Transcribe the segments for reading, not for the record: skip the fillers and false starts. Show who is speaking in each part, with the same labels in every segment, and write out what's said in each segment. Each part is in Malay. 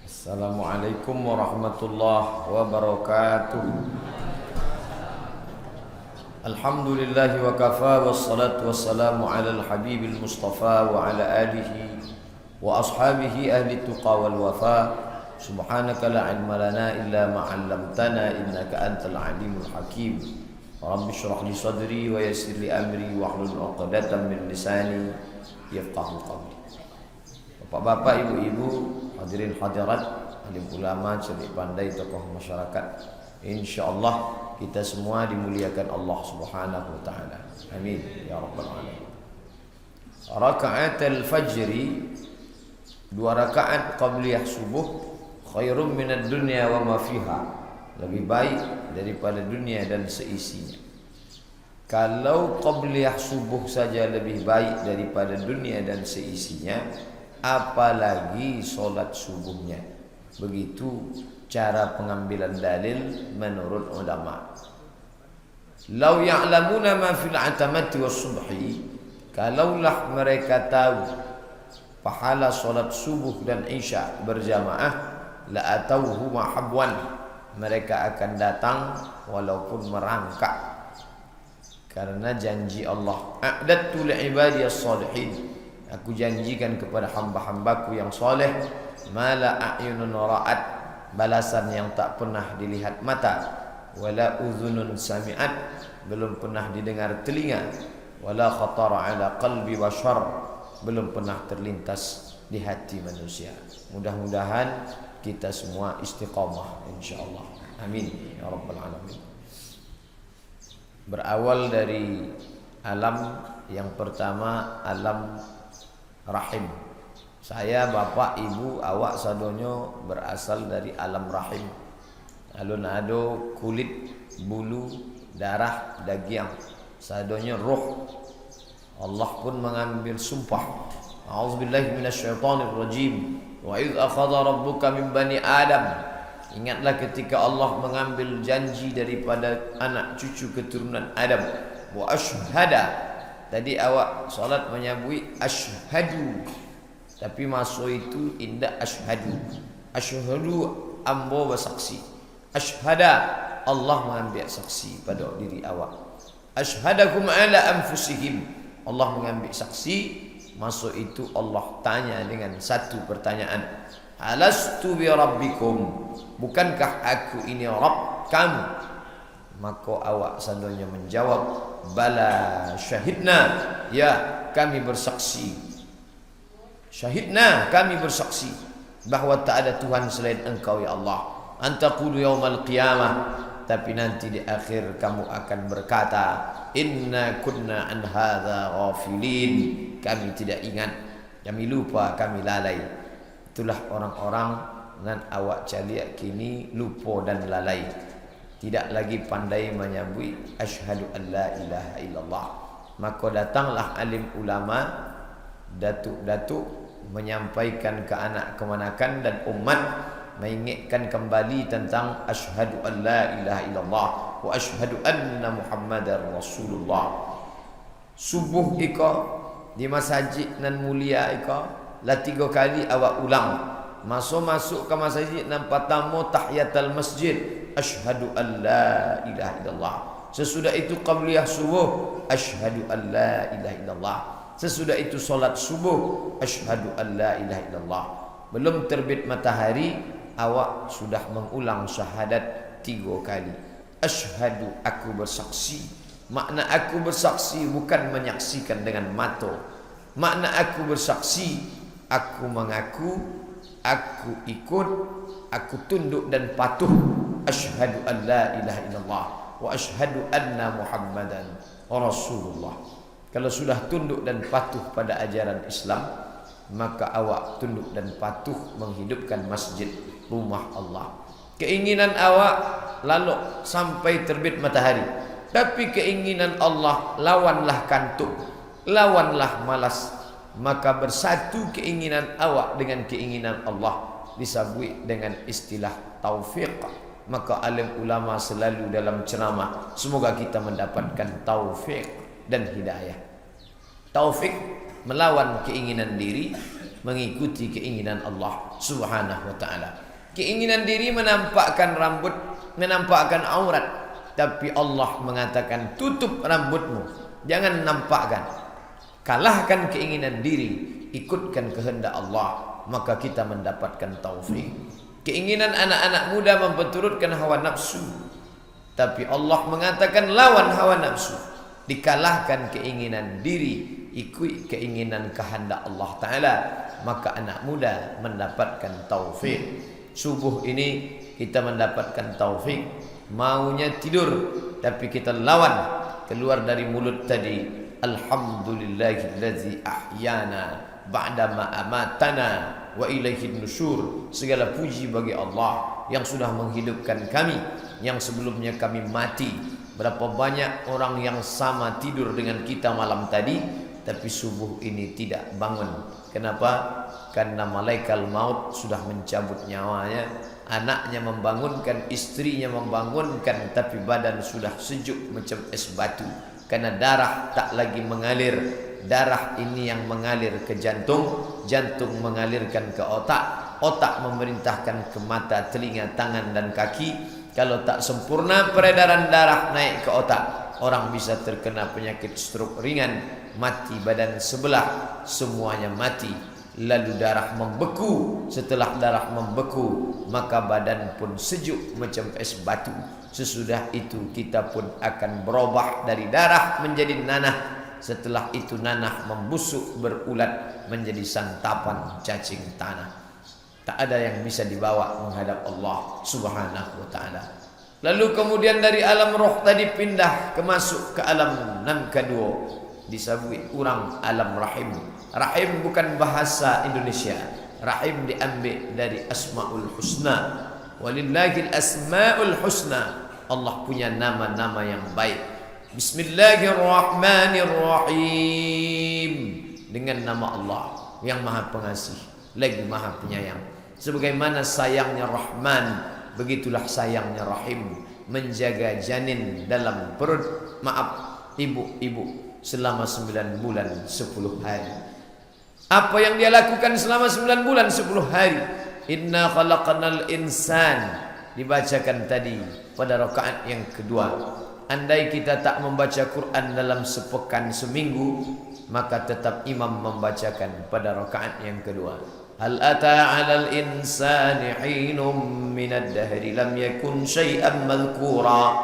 Speaker 1: Assalamualaikum warahmatullahi wabarakatuh. Alhamdulillahi wa kafa wassalatu wassalamu ala al-habibil mustafa wa ala alihi wa ashabihi ahli tuqa wal wafa. Subhanaka la ilma lana illa ma 'allamtana innaka antal alimul hakim. Rabbi shrah li sadri wa yassir li amri wa hlul 'uqdatam min lisani yafqahu qawli. Bapak-bapak, ibu-ibu, hadirin hadirat, alim ulama, cerdik pandai, tokoh masyarakat, insyaallah kita semua dimuliakan Allah Subhanahu wa taala. Amin ya rabbal alamin. Rakaat al-fajri, 2 rakaat qabliyah subuh, khairum minad dunya wa ma fiha, lebih baik daripada dunia dan seisinya. Kalau qabliyah subuh saja lebih baik daripada dunia dan seisinya, apalagi solat subuhnya. Begitu cara pengambilan dalil menurut ulama. Lau ya'lamuna ma fil atamati was subhi, kalaulah mereka tahu pahala solat subuh dan isya berjamaah, la atauhu mahabwan, mereka akan datang walaupun merangkak. Karena janji Allah, a'dattu li ibadiyas salihin, aku janjikan kepada hamba-hambaku yang soleh, mala a'yunun ra'at, balasan yang tak pernah dilihat mata, wala udhunun sami'at, belum pernah didengar telinga, wala khatara ala qalbi bashar, belum pernah terlintas di hati manusia. Mudah-mudahan kita semua istiqamah insyaallah. Amin ya rabbal alamin. Berawal dari alam yang pertama, alam rahim. Saya, bapak, ibu, awak sadonyo berasal dari alam rahim. Alun ado kulit, bulu, darah, daging, sadonyo roh. Allah pun mengambil sumpah. A'udzubillahi minasyaitonirrajim. Wa idz akhadha rabbuka min bani Adam. Ingatlah ketika Allah mengambil janji daripada anak cucu keturunan Adam. Wa asyhada. Tadi awak solat menyabui asyhadu, tapi masuk itu indah asyhadu. Asyhadu ambo bersaksi. Asyhada, Allah mengambil saksi pada diri awak. Asyhadakum ala anfusihim, Allah mengambil saksi. Masuk itu Allah tanya dengan satu pertanyaan. Alastu bi rabbikum, bukankah aku ini Rabb kamu? Maka awak sandonya menjawab, bala syahidna, ya kami bersaksi. Syahidna, kami bersaksi bahawa tak ada Tuhan selain Engkau ya Allah. Antaqulu yaumal qiyamah, tapi nanti di akhir kamu akan berkata, inna kunna an hadza ghafilin, kami tidak ingat, kami lupa, kami lalai. Itulah orang-orang nan awak caliak kini lupa dan lalai, tidak lagi pandai menyabui asyhadu an la ilaha illallah. Maka datanglah alim ulama, datuk-datuk, menyampaikan ke anak kemanakan dan umat, mengingatkan kembali tentang asyhadu an la ilaha illallah wa asyhadu anna muhammadar rasulullah. Subuh ika di masjid nan mulia ika lah 3 kali awak ulang. Masuk ke masjid nan pertama tahiyatul masjid, asyhadu an la ilaha illallah. Sesudah itu qabliyah subuh, asyhadu an la ilaha illallah. Sesudah itu solat subuh, asyhadu an la ilaha illallah. Belum terbit matahari, awak sudah mengulang syahadat 3 kali. Asyhadu, aku bersaksi. Makna aku bersaksi bukan menyaksikan dengan mata. Makna aku bersaksi, aku mengaku, aku ikut, aku tunduk dan patuh. Asyhadu an la ilaha illallah wa asyhadu anna muhammadan rasulullah. Kalau sudah tunduk dan patuh pada ajaran Islam, maka awak tunduk dan patuh menghidupkan masjid, rumah Allah. Keinginan awak lalu sampai terbit matahari, tapi keinginan Allah lawanlah kantuk, lawanlah malas. Maka bersatu keinginan awak dengan keinginan Allah, disabui dengan istilah taufiq. Maka alim ulama selalu dalam ceramah, semoga kita mendapatkan taufik dan hidayah. Taufik melawan keinginan diri, mengikuti keinginan Allah Subhanahu wa taala. Keinginan diri menampakkan rambut, menampakkan aurat, tapi Allah mengatakan tutup rambutmu, jangan nampakkan. Kalahkan keinginan diri, ikutkan kehendak Allah, maka kita mendapatkan taufik. Keinginan anak-anak muda memperturutkan hawa nafsu, tapi Allah mengatakan lawan hawa nafsu. Dikalahkan keinginan diri, ikut keinginan kehendak Allah Ta'ala, maka anak muda mendapatkan taufik. Subuh ini kita mendapatkan taufik, maunya tidur tapi kita lawan. Keluar dari mulut tadi, alhamdulillahillazi ahyana ba'dama amatana wa ilaihin nusyur. Segala puji bagi Allah yang sudah menghidupkan kami yang sebelumnya kami mati. Berapa banyak orang yang sama tidur dengan kita malam tadi, tapi subuh ini tidak bangun. Kenapa? Karena malaikat maut sudah mencabut nyawanya. Anaknya membangunkan, istrinya membangunkan, tapi badan sudah sejuk macam es batu. Karena darah tak lagi mengalir. Darah ini yang mengalir ke jantung, jantung mengalirkan ke otak, otak memerintahkan ke mata, telinga, tangan dan kaki. Kalau tak sempurna peredaran darah naik ke otak, orang bisa terkena penyakit stroke ringan, mati badan sebelah, semuanya mati. Lalu darah membeku. Setelah darah membeku, maka badan pun sejuk macam es batu. Sesudah itu kita pun akan berubah dari darah menjadi nanah. Setelah itu nanah membusuk berulat menjadi santapan cacing tanah. Tak ada yang bisa dibawa menghadap Allah Subhanahu wa ta'ala. Lalu kemudian dari alam roh tadi pindah ke masuk ke alam nan kedua, disebut orang alam rahim. Rahim bukan bahasa Indonesia. Rahim diambil dari Asmaul Husna. Walillahil Asmaul Husna. Allah punya nama-nama yang baik. Bismillahirrahmanirrahim. Dengan nama Allah yang maha pengasih lagi maha penyayang. Sebagaimana sayangnya Rahman, begitulah sayangnya Rahim. Menjaga janin dalam perut, ibu-ibu selama 9 bulan 10 hari. Apa yang dia lakukan selama 9 bulan 10 hari? Inna khalaqnal insan, dibacakan tadi pada rakaat yang kedua. Andai kita tak membaca Quran dalam sepekan seminggu, maka tetap imam membacakan pada rakaat yang kedua. Hal ata 'alal insani hinum minad dahri lam yakun syai'an madhkura.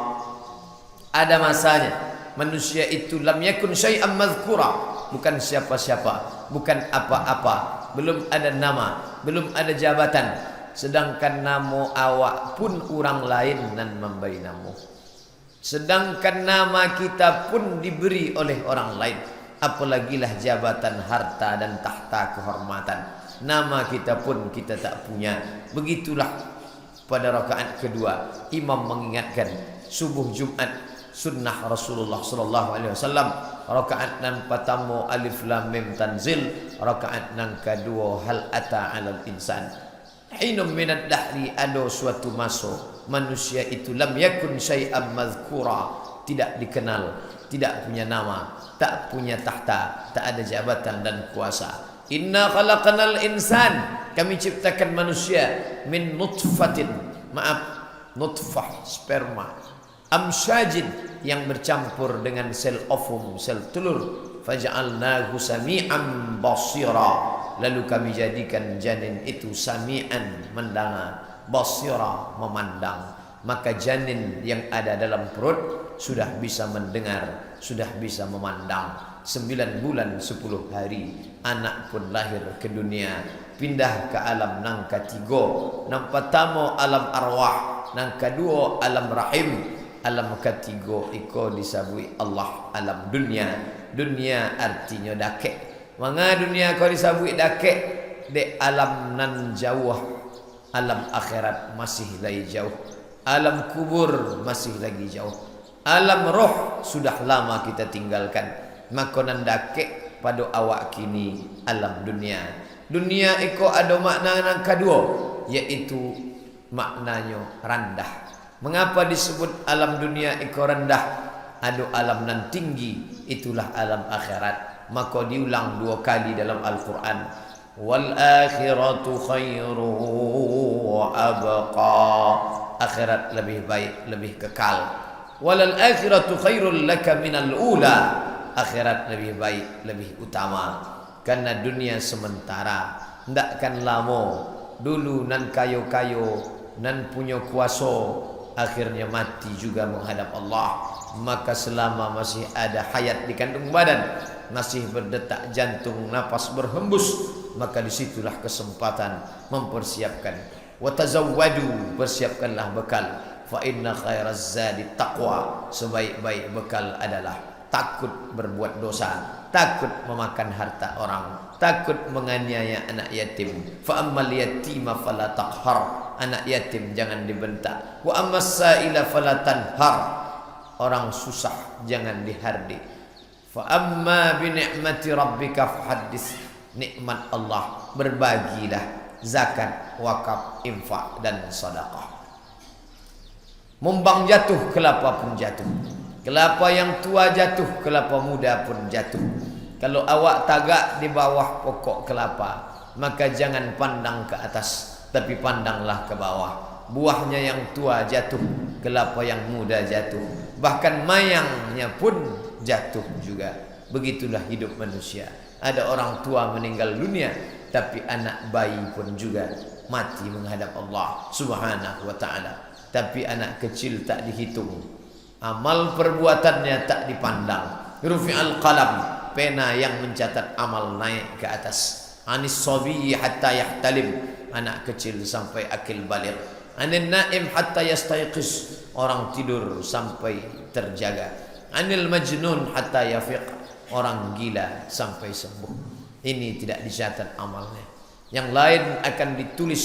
Speaker 1: Ada masanya manusia itu lam yakun syai'an madhkura, bukan siapa-siapa, bukan apa-apa, belum ada nama, belum ada jabatan. Sedangkan nama awak pun orang lain nan memberi nama. Sedangkan nama kita pun diberi oleh orang lain. Apalagilah jabatan, harta dan tahta kehormatan. Nama kita pun kita tak punya. Begitulah pada rakaat kedua imam mengingatkan subuh Jumat sunnah Rasulullah sallallahu alaihi wasallam. Rakaat nan pertama alif lam mim tanzil, rakaat nan kedua hal ata 'alal insan. Hinum minad dahri, ada suatu masa manusia itu lam yakun syai'an madhkura, tidak dikenal, tidak punya nama, tak punya tahta, tak ada jabatan dan kuasa. Inna khalaqnal insan, kami ciptakan manusia min nutfatin, nutfah sperma, amsyajin yang bercampur dengan sel ovum, sel telur, faja'alnahu sami'an basira, lalu kami jadikan janin itu sami'an mendengar, basira memandang. Maka janin yang ada dalam perut sudah bisa mendengar, sudah bisa memandang. 9 bulan 10 hari anak pun lahir ke dunia, pindah ke alam nang ketiga. Nang pertama alam arwah, nang kedua alam rahim. Alam ketiga iko disabui Allah alam dunia. Dunia artinya dakek. Manga dunia kau disabui dakek, de alam nan jauh. Alam akhirat masih lagi jauh. Alam kubur masih lagi jauh. Alam roh sudah lama kita tinggalkan. Maka nan dakek pada awak kini alam dunia. Dunia iko ada makna yang kedua, yaitu maknanya rendah. Mengapa disebut alam dunia iko rendah? Ada alam nan tinggi, itulah alam akhirat. Maka diulang 2 kali dalam Al-Quran. wal akhiratu khairu wa abqa. Akhirat lebih baik, lebih kekal. Walal akhiratu khairul laka minal ula. Akhirat lebih baik, lebih utama. Karena dunia sementara, ndak kan lamo. Dulu nan kayo-kayo, nan punya kuasa, akhirnya mati juga menghadap Allah. Maka selama masih ada hayat di kandung badan, masih berdetak jantung, napas berhembus, maka disitulah kesempatan mempersiapkan. Wa tazawwadu, persiapkanlah bekal. Fa inna khairaz zadi taqwa, sebaik-baik bekal adalah takut berbuat dosa, takut memakan harta orang, takut menganiaya anak yatim. Fa ammal yatima fala taqhar, anak yatim jangan dibentak. Wa ammas sa'ila fala tanhar, orang susah jangan dihardik. Fa amma bi ni'mati rabbika fahaddits, nikmat Allah berbagilah, zakat, wakaf, infak dan sedekah. Mumbang jatuh, kelapa pun jatuh. Kelapa yang tua jatuh, kelapa muda pun jatuh. Kalau awak tagak di bawah pokok kelapa, maka jangan pandang ke atas, tapi pandanglah ke bawah. Buahnya yang tua jatuh, kelapa yang muda jatuh, bahkan mayangnya pun jatuh juga. Begitulah hidup manusia. Ada orang tua meninggal dunia, tapi anak bayi pun juga mati menghadap Allah Subhanahu wa ta'ala. Tapi anak kecil tak dihitung, amal perbuatannya tak dipandang. Rufi'al qalam, pena yang mencatat amal naik ke atas. Anis sabi hatta yahtalim, anak kecil sampai akil baligh. Anil naim hatta yastayqiz, orang tidur sampai terjaga. Anil majnun hatta yafiq, orang gila sampai sembuh. Ini tidak dicatat amalnya. Yang lain akan ditulis.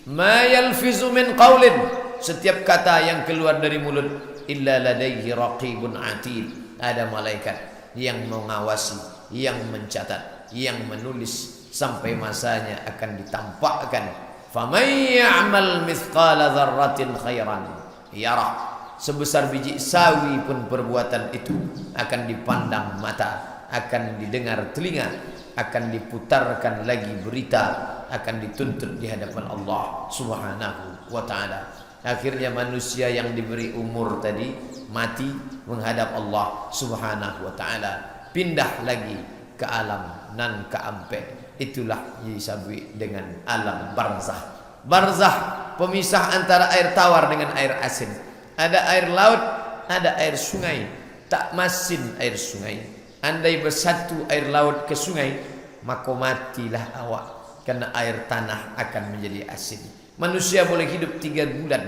Speaker 1: Ma yalfizu min qaulin, setiap kata yang keluar dari mulut, illa ladaihi raqibun atid, ada malaikat yang mengawasi, yang mencatat, yang menulis sampai masanya akan ditampakkan. Faman ya'mal mithqala dzarratin khairan yarah, sebesar biji sawi pun perbuatan itu akan dipandang mata, akan didengar telinga, akan diputarkan lagi berita, akan dituntut di hadapan Allah Subhanahu wa ta'ala. Akhirnya manusia yang diberi umur tadi mati menghadap Allah Subhanahu wa ta'ala, pindah lagi ke alam nan keampe. Itulah disebut dengan alam barzah. Barzah, pemisah antara air tawar dengan air asin. Ada air laut, ada air sungai. Tak masin air sungai. Andai bersatu air laut ke sungai, maka matilah awak, karena air tanah akan menjadi asin. Manusia boleh hidup 3 bulan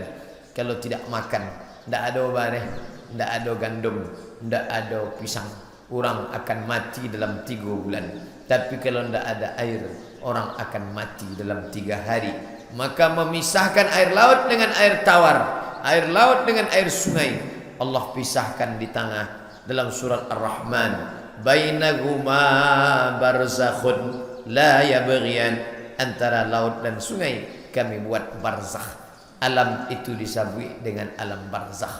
Speaker 1: kalau tidak makan, tidak ada bareh, tidak ada gandum, tidak ada pisang, orang akan mati dalam 3 bulan. Tapi kalau tidak ada air, orang akan mati dalam 3 hari. Maka memisahkan air laut dengan air tawar, air laut dengan air sungai, Allah pisahkan di tengah dalam surat Ar-Rahman. Bainahuma barzakhun la yabghiyan, antara laut dan sungai kami buat barzakh. Alam itu disabui dengan alam barzakh.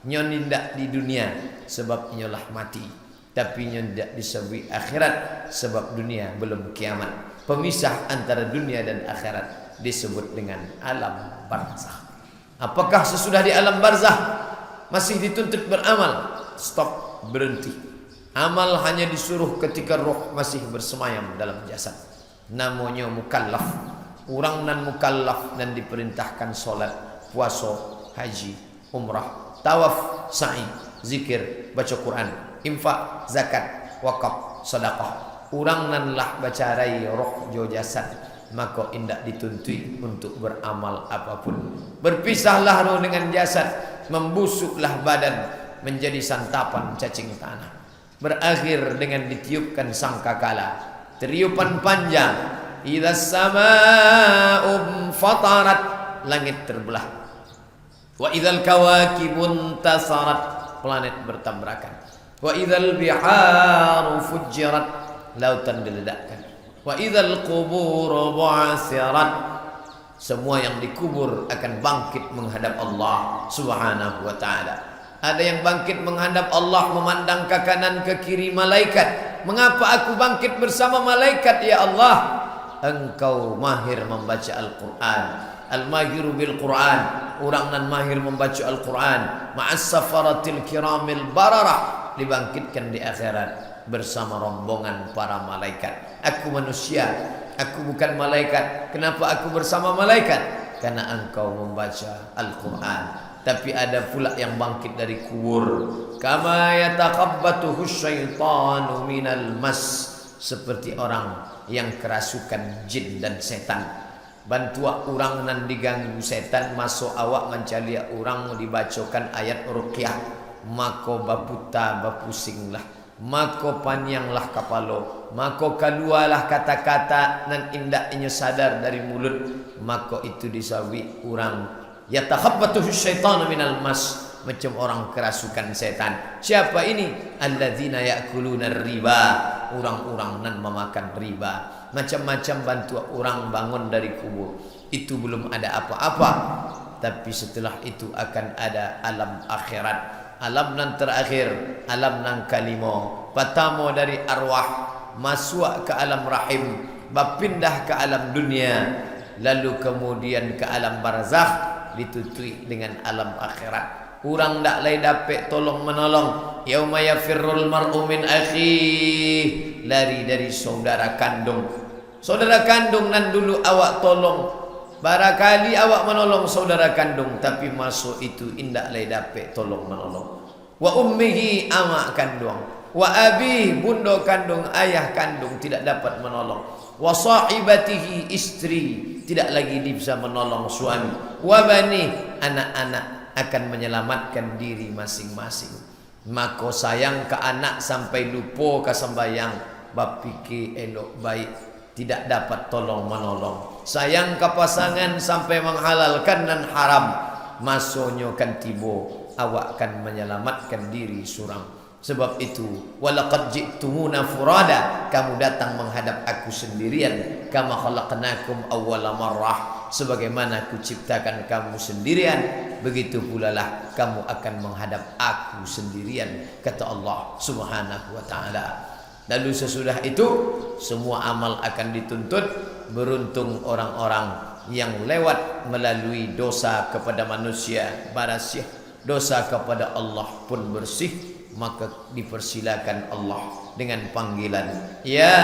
Speaker 1: Nyon tidak di dunia sebab nyolah mati, tapi nyon tidak disabui akhirat sebab dunia belum kiamat. Pemisah antara dunia dan akhirat disebut dengan alam barzakh. Apakah sesudah di alam barzakh masih dituntut beramal? Stop, berhenti. Amal hanya disuruh ketika roh masih bersemayam dalam jasad. Namanya mukallaf. Orang nan mukallaf dan diperintahkan solat, puasa, haji, umrah, tawaf, sa'i, zikir, baca Quran, infak, zakat, wakaf, sedekah. Orang nan lah baca rai roh jo jasad, maka indak dituntui untuk beramal apapun. Berpisahlah roh dengan jasad, membusuklah badan menjadi santapan cacing tanah. Berakhir dengan ditiupkan sangkakala, tiupan panjang. Idza samaa'u fatarat, langit terbelah. Wa idzal kawakibun tasarat, planet bertabrakan. Wa idzal biharu fujjirat, lautan diledakkan. Wa idzal quburu bu'asirat, semua yang dikubur akan bangkit menghadap Allah Subhanahu wa ta'ala. Ada yang bangkit menghadap Allah, memandang ke kanan ke kiri malaikat. Mengapa aku bangkit bersama malaikat ya Allah? engkau mahir membaca Al-Quran. Al-mahiru bil Quran, orang nan mahir membaca Al-Quran, ma'as safaratil kiramil bararah, dibangkitkan di akhirat bersama rombongan para malaikat. Aku manusia, aku bukan malaikat. Kenapa aku bersama malaikat? Karena engkau membaca Al-Quran. Tapi ada pula yang bangkit dari kubur, kama yatakhabbatuhu syaitanu minal mas, seperti orang yang kerasukan jin dan setan. Bantua orang nan diganggu setan masuk awak mencari orang dibacakan ayat ruqyah, mako baputa bapusinglah, mako panyanglah kapalo, mako kalualah kata-kata nan indah inyo sadar dari mulut, mako itu disawi orang yatakhabbatuhu syaitanu minal mas, macam orang kerasukan setan. Siapa ini? Alladzina ya'kuluna riba, orang-orang nan memakan riba. Macam-macam bantu orang bangun dari kubur. Itu belum ada apa-apa, tapi setelah itu akan ada alam akhirat, alam nan terakhir, alam nan kalimo. Pertama dari arwah masuk ke alam rahim, berpindah ke alam dunia, lalu kemudian ke alam barzakh, ditutui dengan alam akhirat. Orang tak lain dapat tolong menolong. Yauma yafirrul mar'u min akhihi, lari dari saudara kandung. Saudara kandung nan dulu awak tolong, barakali awak menolong saudara kandung, tapi masuk itu indak lain dapat tolong menolong. Wa ummihi, amak kandung. Wa abi, bunda kandung, ayah kandung tidak dapat menolong. Wa sahibatihi, istri tidak lagi bisa menolong suami. Wa bani, anak-anak akan menyelamatkan diri masing-masing. Maka sayang ke anak sampai lupa ke sembahyang, bapiki elok baik, tidak dapat tolong menolong. Sayang ke pasangan sampai menghalalkan dan haram, masuknya kan tibo, awak akan menyelamatkan diri surang. Sebab itu, walaqad ji'tumuna furada, kamu datang menghadap aku sendirian, kama khalaqnakum awwala marrah, sebagaimana aku ciptakan kamu sendirian, begitu pula lah kamu akan menghadap aku sendirian, kata Allah Subhanahu wa taala. Lalu sesudah itu semua amal akan dituntut. Beruntung orang-orang yang lewat melalui dosa kepada manusia bersih, dosa kepada Allah pun bersih, maka dipersilakan Allah dengan panggilan ya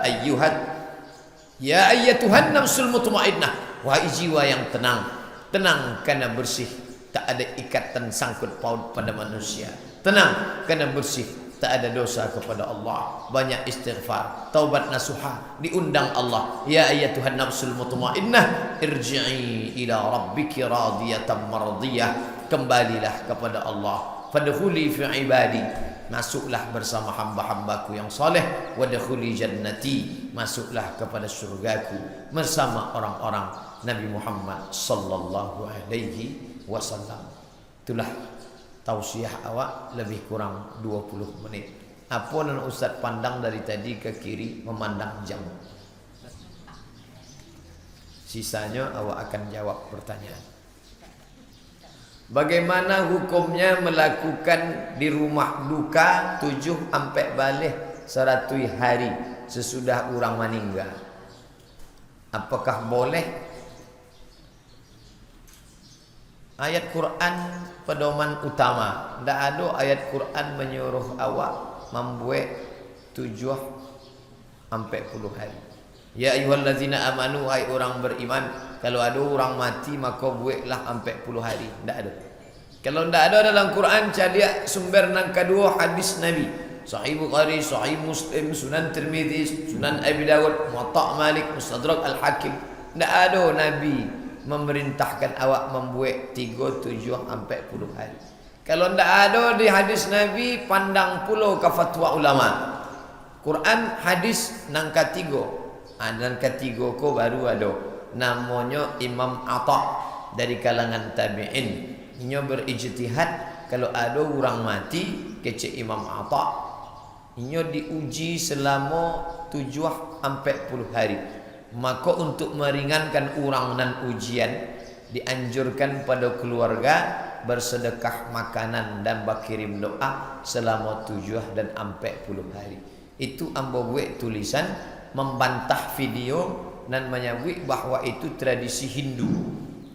Speaker 1: ayyuhat, ya ayyatuhan nafsul mutmainnah, wahai jiwa yang tenang. Tenang karena bersih, tak ada ikatan sangkut paut pada manusia. Tenang karena bersih, tak ada dosa kepada Allah. Banyak istighfar, taubat nasuha, diundang Allah. Ya ayyatuhan nafsul mutmainnah, irji'i ila rabbiki radiyatan mardiyah, kembalilah kepada Allah. Fadkhuli fi ibadi, masuklah bersama hamba-hambaku yang soleh. Wadkhuli jannati, masuklah kepada surgaku bersama orang-orang Nabi Muhammad sallallahu alaihi wasallam. Itulah tausiah awak, lebih kurang 20 menit. Apa nan Ustaz pandang dari tadi ke kiri, memandang jam. Sisanya awak akan jawab pertanyaan. Bagaimana hukumnya melakukan di rumah duka 7 sampai balik 100 hari sesudah orang meninggal? Apakah boleh? Ayat Quran pedoman utama. Tidak ada ayat Quran menyuruh awak membuat 7 sampai 10 hari. Ya ayyuhallazina amanu, hai orang beriman, kalau ada orang mati maka buatlah sampai 10 hari. Tidak ada. Kalau tidak ada dalam Quran, cari sumber yang kedua hadis Nabi. Sahih Bukhari, Sahih Muslim, Sunan Tirmidzi, Sunan Abi Dawud, Muwatta Malik, Mustadrak Al-Hakim. Tidak ada Nabi memerintahkan awak membuat 3, 7 sampai 10 hari. Kalau tidak ada di hadis Nabi, pandang pulau ke fatwa ulama. Quran hadis nang ketiga, nang ketiga ko baru ada. Namanya Imam Atha dari kalangan tabi'in. Ini berijtihad, kalau ada orang mati kecik Imam Atha, ini diuji selama 7 sampai 10 hari. Maka untuk meringankan orang dan ujian, dianjurkan pada keluarga bersedekah makanan dan berkirim doa selama 7 dan sampai 10 hari. Itu ambo buat tulisan membantah video dan menyebut bahwa itu tradisi Hindu.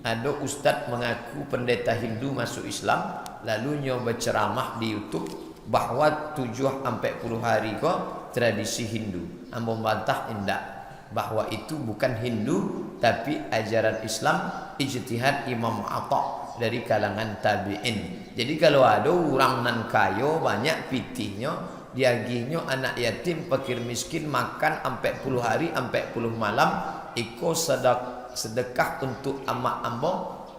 Speaker 1: Ada ustaz mengaku pendeta Hindu masuk Islam, lalu nyoba ceramah di YouTube bahwa 7-10 hari kok tradisi Hindu. Ambo membantah indak, bahwa itu bukan Hindu tapi ajaran Islam, ijtihad Imam Atha dari kalangan tabi'in. Jadi kalau ada orang nan kayo banyak pitihnya, diagihnyo anak yatim, fakir miskin makan 40 hari 40 malam, iko sedekah untuk amak ambo,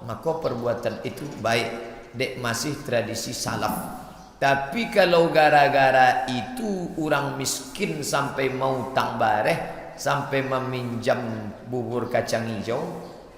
Speaker 1: maka perbuatan itu baik, dek masih tradisi salaf. Tapi kalau gara-gara itu orang miskin sampai mau tang bareh, sampai meminjam bubur kacang hijau,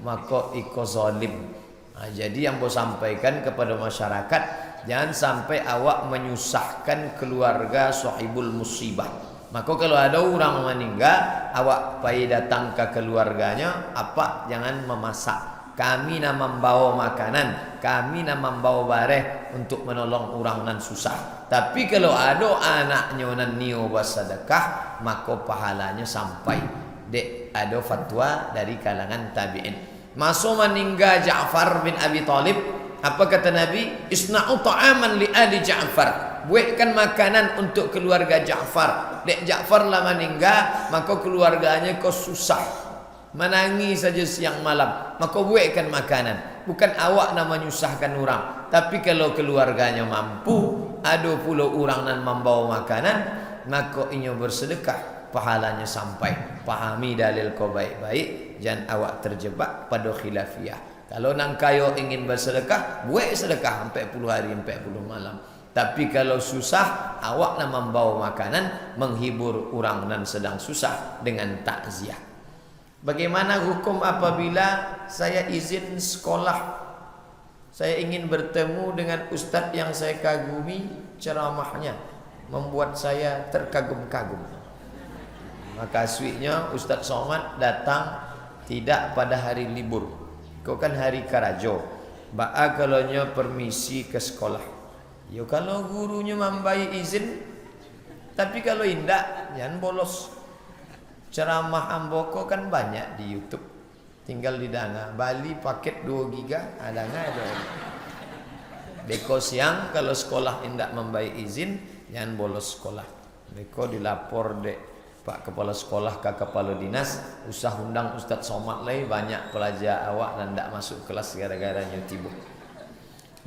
Speaker 1: maka iko zalim. Nah, jadi yang mau sampaikan kepada masyarakat, jangan sampai awak menyusahkan keluarga sahibul musibah. Maka kalau ada orang meninggal, awak pergi datang ke keluarganya, apa jangan memasak. Kami nak membawa makanan, kami nak membawa bareh untuk menolong orang nan susah. Tapi kalau ada anaknya nan nio bersedekah, maka pahalanya sampai. Dek ada fatwa dari kalangan tabi'in. Masuk meninggal Ja'far bin Abi Talib, apa kata Nabi? Isna'u ta'aman li ali Ja'far. Buatkan makanan untuk keluarga Ja'far. Dek Ja'far lah meninggal, maka keluarganya kau susah, menangis saja siang malam, maka buatkan makanan. Bukan awak nak menyusahkan orang. Tapi kalau keluarganya mampu, ada pula orang nan membawa makanan, maka inyo bersedekah, pahalanya sampai. Pahami dalil kau baik-baik, jangan awak terjebak pada khilafiyah. Kalau nang kayo ingin bersedekah, buat sedekah 40 hari 40 malam. Tapi kalau susah, awak nak membawa makanan, menghibur orang nan sedang susah dengan takziah. Bagaimana hukum apabila saya izin sekolah, saya ingin bertemu dengan ustaz yang saya kagumi, ceramahnya membuat saya terkagum-kagum. Maka suiknya Ustaz Somad datang tidak pada hari libur, kau kan hari karajo, ba'a kalaunya permisi ke sekolah. Yo kalau gurunya membai izin, tapi kalau indak jangan bolos. Ceramah amboko kan banyak di YouTube, tinggal di danga. Bali paket 2 giga ada nggak ada. Beko siang kalau sekolah indak membai izin, jangan bolos sekolah. Beko dilapor dek Pak Kepala Sekolah ke Kepala Dinas, usah undang Ustaz Somad lagi, banyak pelajar awak dan ndak masuk kelas gara-gara nyutibuk.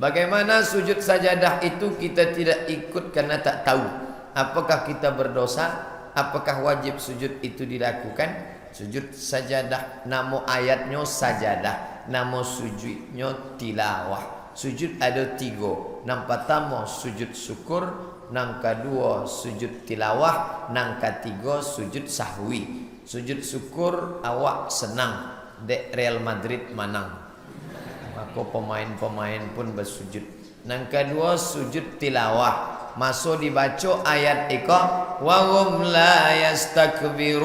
Speaker 1: Bagaimana sujud sajadah itu kita tidak ikut karena tak tahu. Apakah kita berdosa? Apakah wajib sujud itu dilakukan? Sujud sajadah, nama ayatnya sajadah, nama sujudnya tilawah. Sujud ada 3. Yang pertama sujud syukur, yang kedua sujud tilawah, yang ketiga sujud sahwi. Sujud syukur awak senang dek Real Madrid menang, maka pemain-pemain pun bersujud. Yang kedua sujud tilawah, masuk dibaca ayat ika wa hum la yastakbirun.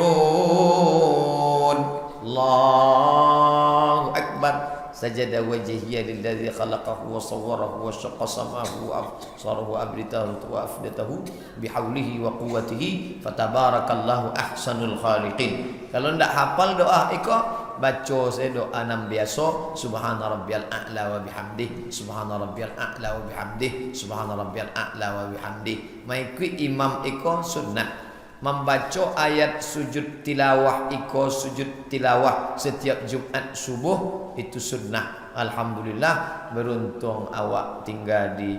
Speaker 1: Allahu akbar. Sajada wajhiya lilladzi khalaqahu wa sawwarahu wa syaqqa samahu wa absarahu abritahu wa afdatahu bihaulihi wa quwwatihi fatabarakallahu ahsanul khaliqin. Kalau ndak hafal doa iko, baca saya doa nam biasa, subhana rabbiyal a'la wa bihamdih, subhana rabbiyal a'la wa bihamdih, subhana rabbiyal a'la wa bihamdih. Mai ku imam iko sunnah. Membaca ayat sujud tilawah iko sujud tilawah setiap Jumat subuh itu sunnah. Alhamdulillah, beruntung awak tinggal di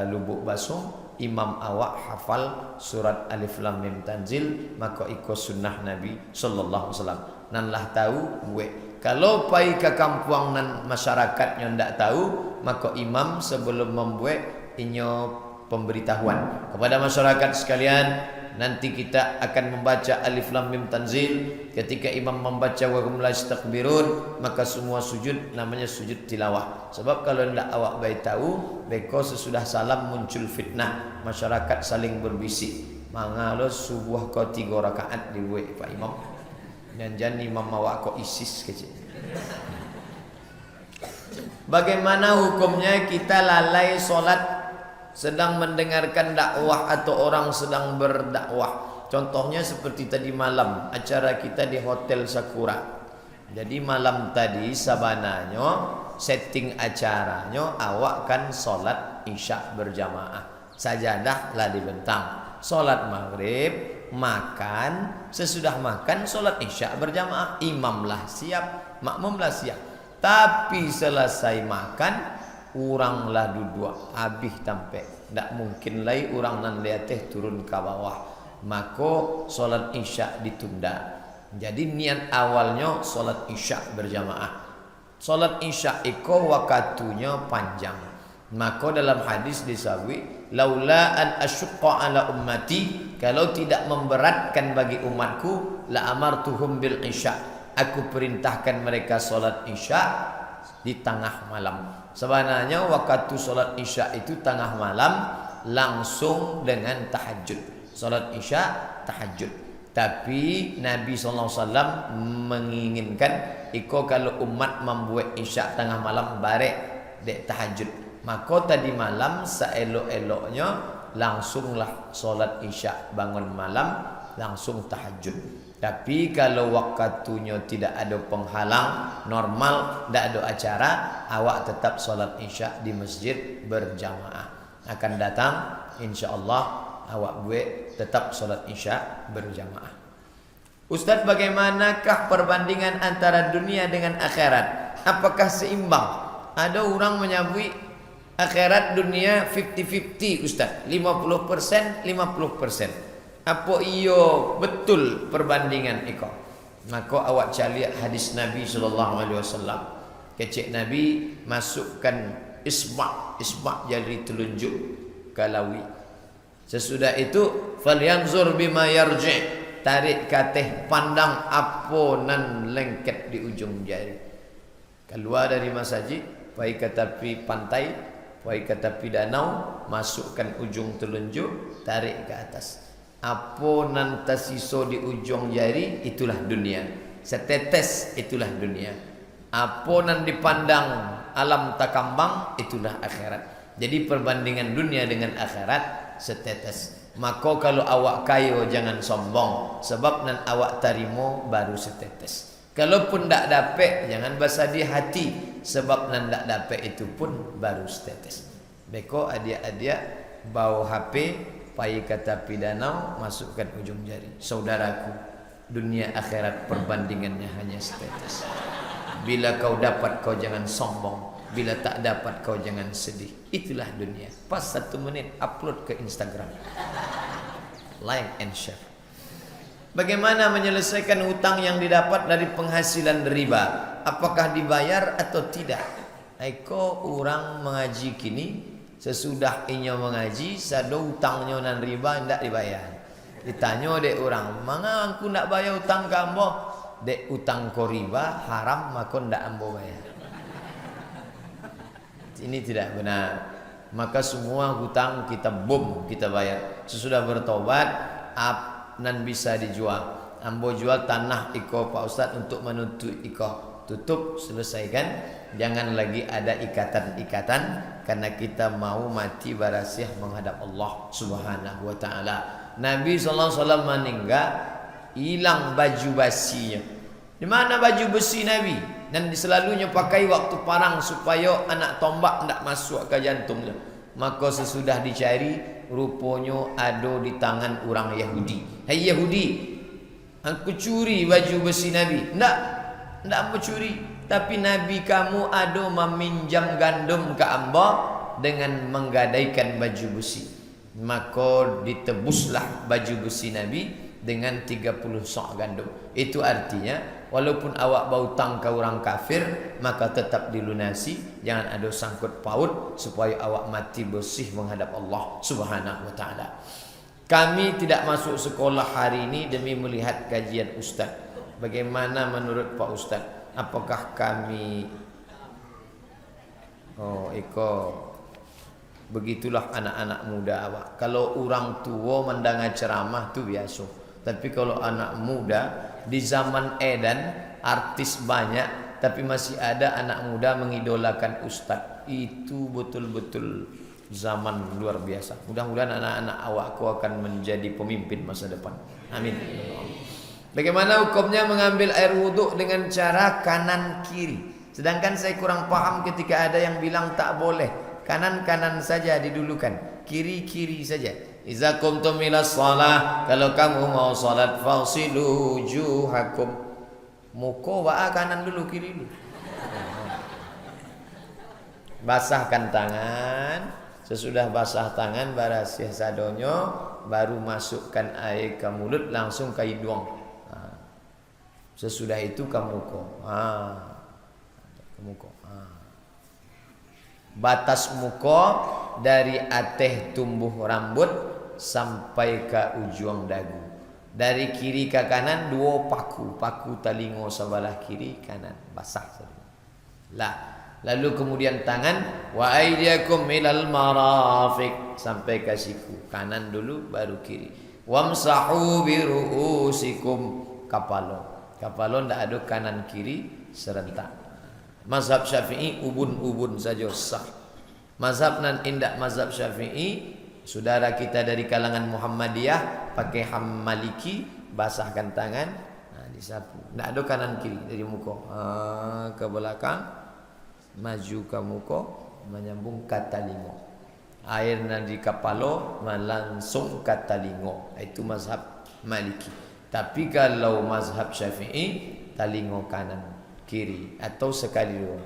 Speaker 1: Lubuk Basung, imam awak hafal surat Alif Lam Mim Tanzil, maka iko sunnah Nabi sallallahu alaihi wasallam. Nan lah tahu gue. Kalau pai ke kampung nan masyarakatnya ndak tahu, maka imam sebelum membuat inyo pemberitahuan kepada masyarakat sekalian. Nanti kita akan membaca Alif Lam Mim Tanzil. Ketika imam membaca wa hum la yastakbirun, maka semua sujud namanya sujud tilawah. Sebab kalau tidak awak baik tahu, beko sesudah salam muncul fitnah, masyarakat saling berbisik. Mangalo subuh kau 3 rakaat dibuat Pak Imam. Jangan imam awak kau ISIS kecil. Bagaimana hukumnya kita lalai solat sedang mendengarkan dakwah atau orang sedang berdakwah? Contohnya seperti tadi malam acara kita di Hotel Sakura. Jadi malam tadi sabananya setting acaranya awak kan solat isya berjamaah. Sajadah lah dibentang. Solat maghrib, makan, sesudah makan solat isya berjamaah. Imamlah siap, makmumlah siap. Tapi selesai makan, uranglah duduk habis tampe. Tak mungkin lagi orang nan liateh turun ke bawah. Maka solat isya ditunda. Jadi niat awalnya solat isya berjamaah. Solat isya iko waktunya panjang. Maka dalam hadis disebut, laula an asyqa ala ummati, kalau tidak memberatkan bagi umatku, la amartuhum bil isya, aku perintahkan mereka solat isya di tengah malam. Sebenarnya waktu solat isya itu tengah malam langsung dengan tahajud. Solat isya tahajud. Tapi Nabi SAW menginginkan iko kalau umat membuat isya tengah malam barek dek tahajud. Maka tadi malam seelok-eloknya langsunglah solat isya, bangun malam langsung tahajud. Tapi kalau waktunya tidak ada penghalang, normal, tidak ada acara, awak tetap solat isya di masjid berjamaah. Akan datang insya-Allah awak buat tetap solat isya berjamaah. Ustaz, bagaimanakah perbandingan antara dunia dengan akhirat? Apakah seimbang? Ada orang menyebut akhirat dunia 50-50 Ustaz, 50% 50%. Apa iyo betul perbandingan iko? Maka awak cari hadis Nabi SAW. Kecik Nabi masukkan isma' jadi telunjuk kalawi. Sesudah itu falyanzur bima yarji', tarik kateh pandang apa nan lengket di ujung jari. Keluar dari masjid, pergi ke tepi pantai, pergi ke tepi danau, masukkan ujung telunjuk, tarik ke atas. Apa nan tersisa di ujung jari, itulah dunia. Setetes itulah dunia. Apa nan dipandang alam takambang, itulah akhirat. Jadi perbandingan dunia dengan akhirat setetes. Maka kalau awak kaya jangan sombong, sebab nan awak tarimo baru setetes. Kalaupun tak dapat jangan bersedih hati, sebab nan tak dapat itu pun baru setetes. Beko adik-adik bawa HP, pergi ke tepi danau, masukkan ujung jari. Saudaraku, dunia akhirat perbandingannya hanya setetes. Bila kau dapat kau jangan sombong, bila tak dapat kau jangan sedih. Itulah dunia. Pas 1 menit upload ke Instagram, like and share. Bagaimana menyelesaikan hutang yang didapat dari penghasilan riba? Apakah dibayar atau tidak? Eko orang mengaji kini, sesudah inya mengaji sado hutangnya nan riba tidak dibayar. Ditanya dek orang, "Manga aku nak bayar hutang kamu?" Dek hutang ko riba haram maka ndak ambo bayar. Ini tidak benar. Maka semua hutang kita kita bayar. Sesudah bertobat nan bisa dijual. Ambo jual tanah iko Pak Ustaz untuk menutup iko. Tutup, selesaikan. Jangan lagi ada ikatan-ikatan, karena kita mau mati barasiah menghadap Allah Subhanahu wa taala. Nabi sallallahu alaihi wasallam meninggal, hilang baju basinya. Di mana baju besi Nabi? Dan selalunya pakai waktu perang supaya anak tombak tidak masuk ke jantungnya. Maka sesudah dicari, rupanya ada di tangan orang Yahudi. "Hai Yahudi, aku curi baju besi Nabi." Tidak aku curi. Tapi Nabi kamu ada meminjam gandum ke amba dengan menggadaikan baju besi. Maka ditebuslah baju besi Nabi dengan 30 sok gandum. Itu artinya walaupun awak berhutang ke orang kafir, maka tetap dilunasi. Jangan ada sangkut paut, supaya awak mati bersih menghadap Allah Subhanahu wa taala. Kami tidak masuk sekolah hari ini demi melihat kajian Ustaz. Bagaimana menurut Pak Ustaz? Apakah kami begitulah anak-anak muda awak. Kalau orang tua mendengar ceramah tu biasa. Tapi kalau anak muda, di zaman edan artis banyak, tapi masih ada anak muda mengidolakan ustaz. Itu betul-betul zaman luar biasa. Mudah-mudahan anak-anak awakku akan menjadi pemimpin masa depan. Amin. Bagaimana hukumnya mengambil air wudhu dengan cara kanan kiri? Sedangkan saya kurang paham ketika ada yang bilang tak boleh. Kanan-kanan saja didulukan, kiri-kiri saja. Iza qumtum ila shalah, kalau kamu mau salat fasilu wujuhakum. Muko wa kanan dulu, kiri dulu. Basahkan tangan. Sesudah basah tangan barasih sadonyo, baru masukkan air ke mulut langsung ke hidung. Sesudah itu ke muko. Batas muko dari ateh tumbuh rambut sampai ke ujung dagu. Dari kiri ke kanan 2 paku talingo sebelah kiri kanan basah lah. Lalu kemudian tangan wa aydiyakum ilal marafiq sampai ke siku, kanan dulu baru kiri. Wamsahu bi ru'usikum, kapalo ndak ada kanan kiri serentak. Mazhab Syafi'i ubun-ubun saja sah. Mazhab nan indak mazhab Syafi'i, saudara kita dari kalangan Muhammadiyah pakai ham Maliki, basahkan tangan, disapu. Ndak ada kanan kiri dari muka ke belakang, maju ke muka, menyambung ke talingo. Air nan di kapalo langsung ke talingo. Itu mazhab Maliki. Tapi kalau mazhab Syafi'i, talingo kanan kiri atau sekali dulu.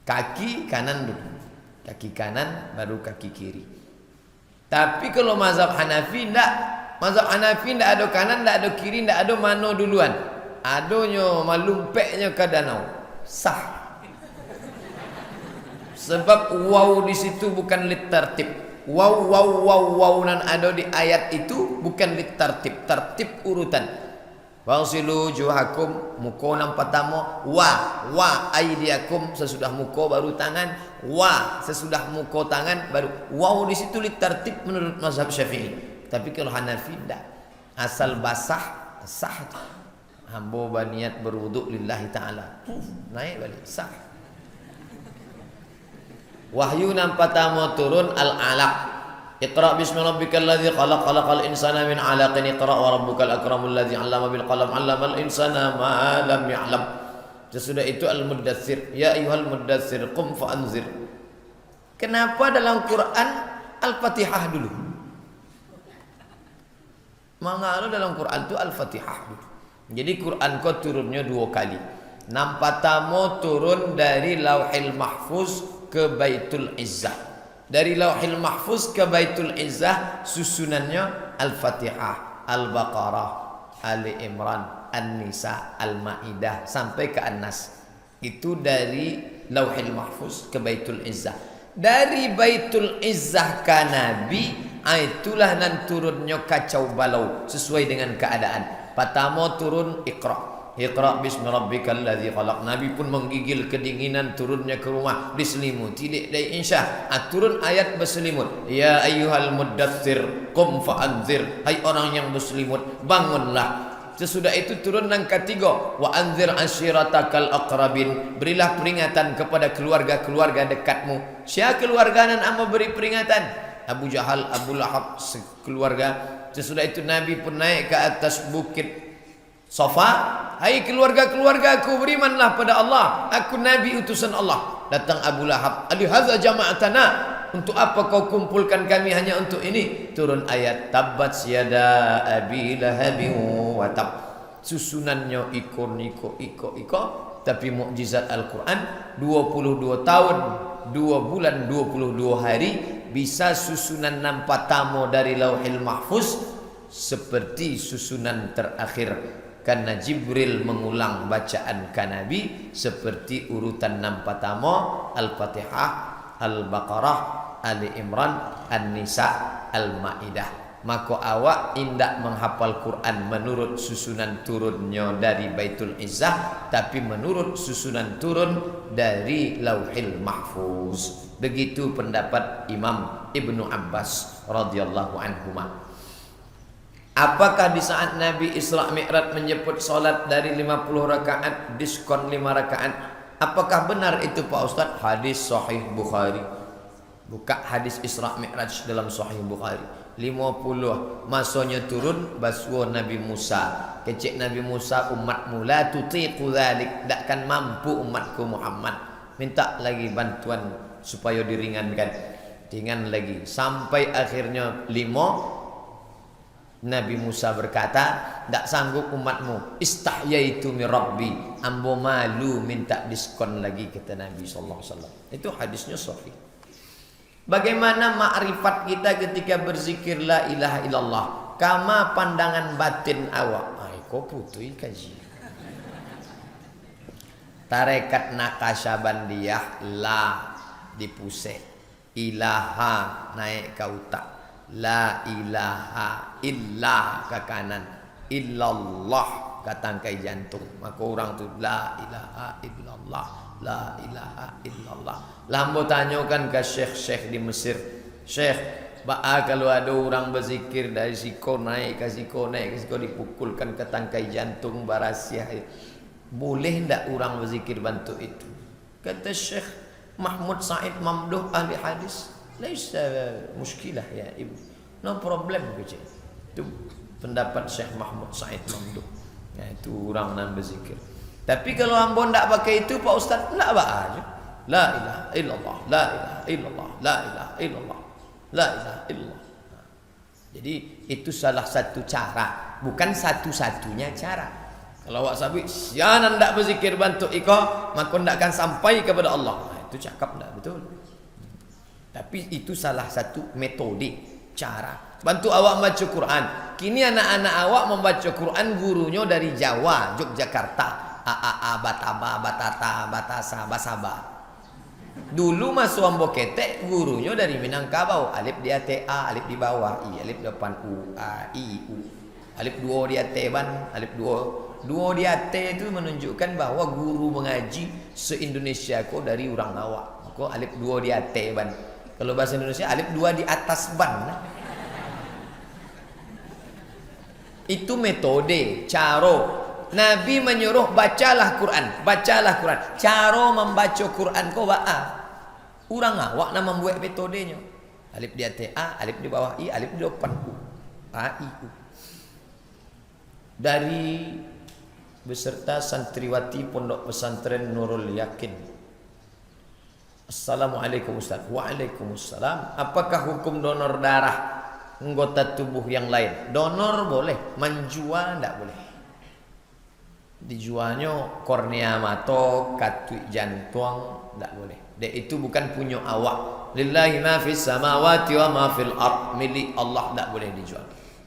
Speaker 1: Kaki kanan dulu, kaki kanan baru kaki kiri. Tapi kalau mazhab Hanafi ndak, mazhab Hanafi ndak ada kanan, ndak ada kiri, ndak ada mano duluan. Adonyo malumpeknya ke danau, sah. Sebab waw di situ bukan litartib. Waw nan ada di ayat itu bukan litartib, tertib urutan. Wasilu juhakum, muko nam pertama, wa aidiakum, sesudah muko baru tangan, wa sesudah muko tangan baru waw. Di situ tertib menurut mazhab Syafi'i. Tapi kalau Hanafi tidak, asal basah sah. Hamba berniat berwuduk lillahi ta'ala, naik balik sah. Wahyu nam pertama turun al-alaq. Iqra bismi rabbikal ladzi khalaq, khalaqal insana min 'alaqin. Iqra wa rabbukal akramul ladzi 'allama bil qalam, 'allamal insana ma lam ya'lam. Sesudah itu al-muddatsir, ya ayyuhal muddatsir qum fa'anzir. Kenapa dalam Quran Al-Fatihah dulu? Mangalo dalam Quran itu Al-Fatihah dulu. Jadi Quran kau turunnya 2 kali. Nampak tamu turun dari Lauhil Mahfuz ke Baitul Izzah. Dari Lauhil Mahfuz ke Baitul Izzah susunannya Al-Fatihah, Al-Baqarah, Ali Imran, An-Nisa, Al-Maidah sampai ke An-Nas. Itu dari Lauhil Mahfuz ke Baitul Izzah. Dari Baitul Izzah ke Nabi, itulah nan turunnya kacau balau sesuai dengan keadaan. Pertama turun Iqra. Iqra bismi rabbikal ladzi khalaq. Nabi pun menggigil kedinginan, turunnya ke rumah diselimuti dari Insya. Turun ayat berselimut. Ya ayyuhal muddatsir qum fa'anzir. Hai orang yang berselimut, bangunlah. Sesudah itu turun yang ketiga, wa anzir ashiratakal aqrabin. Berilah peringatan kepada keluarga-keluarga dekatmu. Siapa keluarga nan amba beri peringatan? Abu Jahal, Abu Lahab sekeluarga. Sesudah itu Nabi pun naik ke atas bukit Safa. Hai keluarga-keluarga aku, berimanlah pada Allah, aku Nabi utusan Allah. Datang Abu Lahab, alihadza jama'atana, untuk apa kau kumpulkan kami hanya untuk ini? Turun ayat tabbat yada abi lahabin wa tab. Susunannya iko, tapi mukjizat Al-Quran 22 tahun 2 bulan 22 hari bisa susunan nampak tamu dari Lauhil Mahfuz seperti susunan terakhir. Karena Jibril mengulang bacaan ke Nabi seperti urutan 6 pertama, Al-Fatihah, Al-Baqarah, Ali Imran, An-Nisa, Al-Maidah. Maka awak indak menghafal Quran menurut susunan turunnya dari Baitul Izzah, tapi menurut susunan turun dari Lauhil Mahfuz. Begitu pendapat Imam Ibnu Abbas radhiyallahu anhuma. Apakah di saat Nabi Isra Mi'raj menyebut solat dari 50 rakaat diskon 5 rakaat? Apakah benar itu Pak Ustaz? Hadis Sahih Bukhari. Buka hadis Isra Mi'raj dalam Sahih Bukhari. 50 masanya turun basuh Nabi Musa. Kecik Nabi Musa, umatmu la tutiqu dzalik, takkan mampu umatku Muhammad. Minta lagi bantuan supaya diringankan. Ringan lagi sampai akhirnya 5. Nabi Musa berkata, tak sanggup umatmu, istahyaitu min rabbi, ambo malu minta diskon lagi, kata Nabi SAW. Itu hadisnya sahih. Bagaimana makrifat kita ketika berzikir la ilaha illallah? Kama pandangan batin awak. Ay, kau putui kaji. Tarekat Naqsyabandiyah la dipuseh, ilaha naik ke utak, la ilaha illa ke kanan, illallah ke tangkai jantung. Maka orang tu la ilaha illallah, la ilaha illallah. Lambo tanyakan ke syekh-syekh di Mesir, syekh, kalau ada orang berzikir dari siko naik ke siko, naik ke siko, dipukulkan ke tangkai jantung barasiah, boleh tidak orang berzikir bantu itu? Kata Syekh Mahmud Said Mamduh ahli hadis, laisa muskilah ya ibu, no problem kecil. Itu pendapat Syekh Mahmud Said Mamduh. Ya, itu orang nan berzikir. Tapi kalau ambo ndak pakai itu Pak Ustaz, ndak apa aja. La ilaha illallah, la ilaha illallah, la ilaha illallah, la ilaha illallah. Jadi itu salah satu cara, bukan satu-satunya cara. Kalau awak sabit sianan ndak berzikir bantu iko, maka ndak akan sampai kepada Allah. Nah, itu cakap ndak betul. Tapi itu salah satu metode, cara. Bantu awak baca Quran. Kini anak-anak awak membaca Quran gurunya dari Jawa, Yogyakarta. Bataba, batata, batasa, basaba. Dulu masuk ambo ketek gurunya dari Minangkabau. Alif di atas A, alif di bawah I, alif depan U, A, I, U. Alif 2 di atas ban, alif 2 di atas itu menunjukkan bahwa guru mengaji se-Indonesia kok dari orang awak. Kok alif 2 di atas ban. Kalau bahasa Indonesia alif 2 di atas ban. Itu metode, cara. Nabi menyuruh bacalah Quran, bacalah Quran. Cara membaca Quran kau ba'a. Orang awak nak membuat metodenya. Alif di atas A, alif di bawah I, alif di depan U. A, I, U. Dari beserta santriwati Pondok Pesantren Nurul Yakin. Assalamualaikum Ustaz. Waalaikumsalam. Apakah hukum donor darah anggota tubuh yang lain? Donor boleh, menjual tidak boleh. Dijualnya kornea mata, katuik jantung, tidak boleh. Dan itu bukan punya awak. Lillahi ma fis samawati wa ma fil ard, milik Allah, tidak boleh dijual.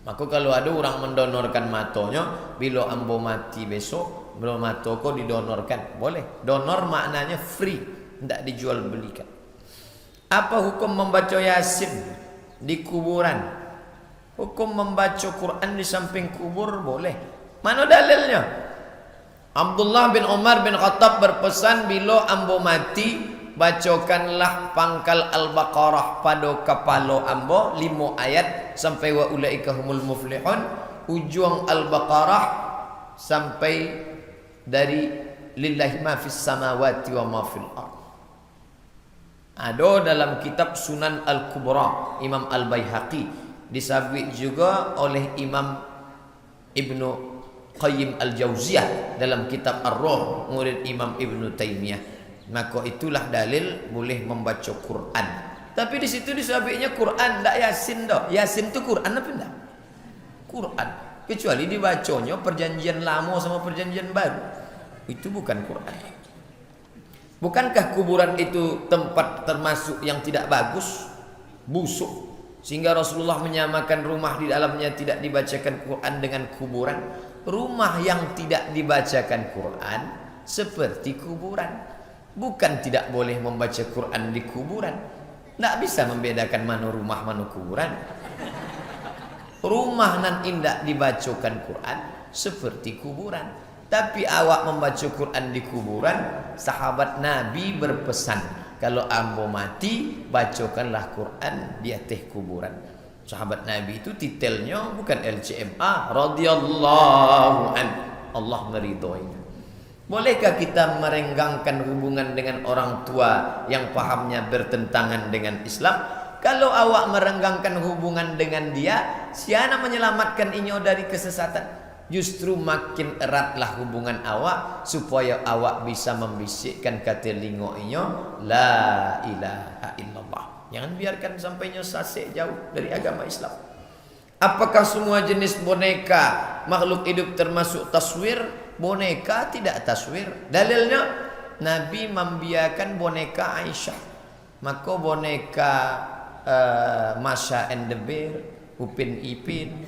Speaker 1: Maka kalau ada orang mendonorkan matanya, bila ambo mati besok, bila mata kau didonorkan, boleh. Donor maknanya free, tidak dijual belikan. Apa hukum membaca Yasin di kuburan? Hukum membaca Quran di samping kubur boleh. Mana dalilnya? Abdullah bin Umar bin Khattab berpesan, bila ambo mati, bacakanlah pangkal Al-Baqarah pada kepala ambo 5 ayat sampai wa ulaika humul muflihun, ujung Al-Baqarah sampai dari lillahi ma fis samawati wa ma fil ard. Ada dalam kitab Sunan Al-Kubra Imam Al-Baihaqi, disabit juga oleh Imam Ibnu Qayyim Al-Jauziyah dalam kitab Ar-Ruh, murid Imam Ibnu Taimiyah. Maka itulah dalil boleh membaca Quran. Tapi di situ disabitnya Quran, tak Yasin dah. Yasin tu Quran apa enggak? Quran. Kecuali dibacanya perjanjian lama sama perjanjian baru. Itu bukan Quran. Bukankah kuburan itu tempat termasuk yang tidak bagus, busuk, sehingga Rasulullah menyamakan rumah di dalamnya tidak dibacakan Quran dengan kuburan? Rumah yang tidak dibacakan Quran seperti kuburan. Bukan tidak boleh membaca Quran di kuburan. Tak bisa membedakan mana rumah mana kuburan. Rumah nan indah dibacakan Quran seperti kuburan. Tapi awak membaca Quran di kuburan, sahabat Nabi berpesan, kalau ambo mati, bacakanlah Quran di atas kuburan. Sahabat Nabi itu titelnya bukan LCMA, radhiyallahu an, Allah meridhoinya. Bolehkah kita merenggangkan hubungan dengan orang tua yang pahamnya bertentangan dengan Islam? Kalau awak merenggangkan hubungan dengan dia, siapa menyelamatkan inyo dari kesesatan? Justru makin eratlah hubungan awak supaya awak bisa membisikkan ke telinga inyo la ilaha illallah. Jangan biarkan sampai inyo sasik jauh dari agama Islam. Apakah semua jenis boneka makhluk hidup termasuk taswir? Boneka tidak taswir. Dalilnya Nabi membiarkan boneka Aisyah. Maka boneka Masha and the Bear, Upin Ipin,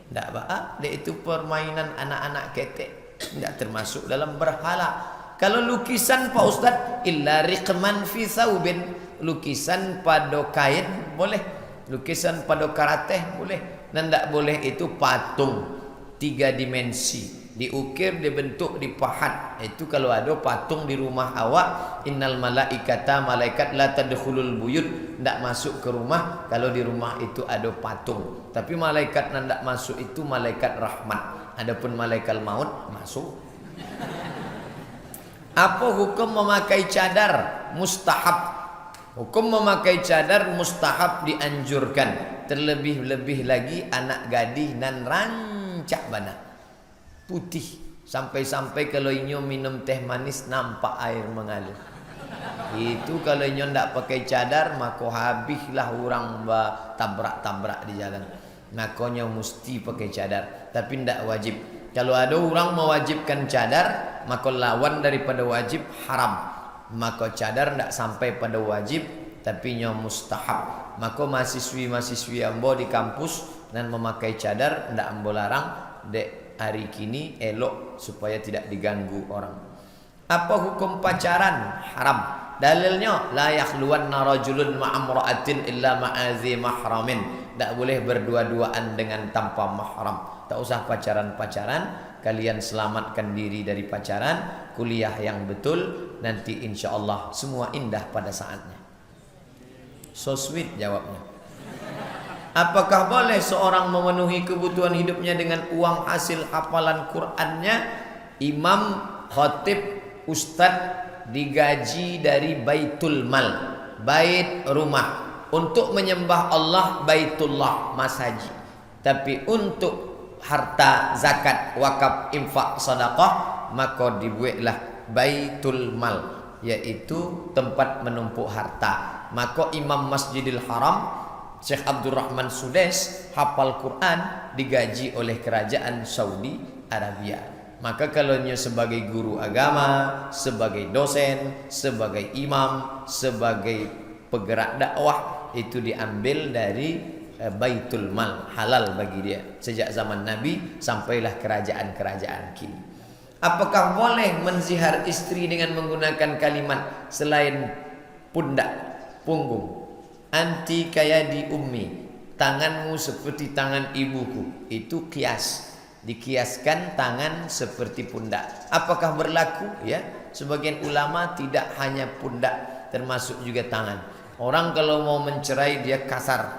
Speaker 1: tidak apa, dia itu permainan anak-anak ketek, tidak termasuk dalam berhala. Kalau lukisan Pak Ustaz, illa riqman fi thawbin, lukisan pada kain boleh, lukisan pada karateh boleh, dan tidak boleh itu patung 3 dimensi, diukir, dibentuk, dipahat. Itu kalau ada patung di rumah awak, innal malaikata, malaikat la tadkhulul buyut, tidak masuk ke rumah kalau di rumah itu ada patung. Tapi malaikat yang tidak masuk itu malaikat rahmat. Adapun malaikat maut masuk. Apa hukum memakai cadar? Mustahab. Hukum memakai cadar mustahab, dianjurkan. Terlebih-lebih lagi anak gadis dan rancak bana putih, sampai-sampai kalau inyo minum teh manis nampak air mengalir. Itu kalau inyo ndak pakai cadar, maka habislah orang tabrak-tabrak di jalan. Makanya mesti pakai cadar, tapi ndak wajib. Kalau ada orang mewajibkan cadar, maka lawan daripada wajib haram. Maka cadar ndak sampai pada wajib, tapi nyo mustahab. Maka mahasiswi-mahasiswi ambo di kampus dan memakai cadar ndak ambo larang dek hari kini elok supaya tidak diganggu orang. Apa hukum pacaran? Haram. Dalilnya la yakhluwanna rajulun ma'amra'atin illa ma'azi mahramin. Tak boleh berdua-duaan dengan tanpa mahram. Tak usah pacaran-pacaran, kalian selamatkan diri dari pacaran, kuliah yang betul, nanti insyaallah semua indah pada saatnya. So sweet jawabnya. Apakah boleh seorang memenuhi kebutuhan hidupnya dengan uang hasil hafalan Qur'annya? Imam, khatib, ustadz digaji dari baitul mal, bait rumah. Untuk menyembah Allah baitullah, masjid. Tapi untuk harta, zakat, wakaf, infak, sedekah, maka dibuatlah baitul mal, yaitu tempat menumpuk harta. Maka Imam Masjidil Haram Syekh Abdurrahman Sudes hafal Quran digaji oleh kerajaan Saudi Arabia. Maka kalau dia sebagai guru agama, sebagai dosen, sebagai imam, sebagai penggerak dakwah, itu diambil dari baitul mal, halal bagi dia sejak zaman Nabi sampailah kerajaan-kerajaan kini. Apakah boleh menzihar istri dengan menggunakan kalimat selain pundak, punggung? Anti kayadi ummi, tanganmu seperti tangan ibuku. Itu kias, dikiaskan tangan seperti pundak. Apakah berlaku? Ya, sebagian ulama tidak hanya pundak, termasuk juga tangan. Orang kalau mau mencerai dia kasar,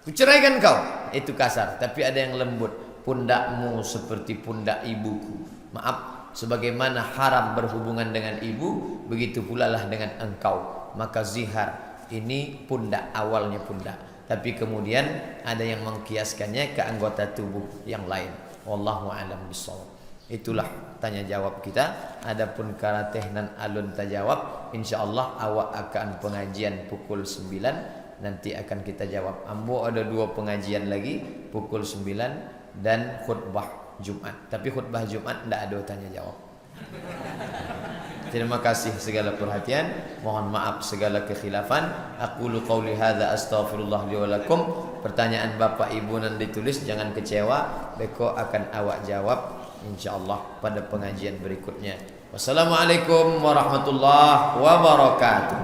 Speaker 1: kuceraikan kau, itu kasar. Tapi ada yang lembut, pundakmu seperti pundak ibuku. Maaf, sebagaimana haram berhubungan dengan ibu, begitu pula lah dengan engkau. Maka zihar ini pundak, awalnya pundak, tapi kemudian ada yang mengkiaskannya ke anggota tubuh yang lain. Wallahu a'lam bishawab. Itulah tanya jawab kita. Adapun karateh dan alun tajawab, insyaallah awak akan pengajian pukul 9 nanti akan kita jawab. Ambo ada 2 pengajian lagi pukul 9 dan khutbah Jumat. Tapi khutbah Jumat tidak ada tanya jawab. Terima kasih segala perhatian. Mohon maaf segala kekhilafan. Aqulu qauli hadza astaghfirullah li wa lakum. Pertanyaan Bapak Ibu nan ditulis jangan kecewa, beko akan awak jawab insyaallah pada pengajian berikutnya. Wassalamualaikum warahmatullahi wabarakatuh.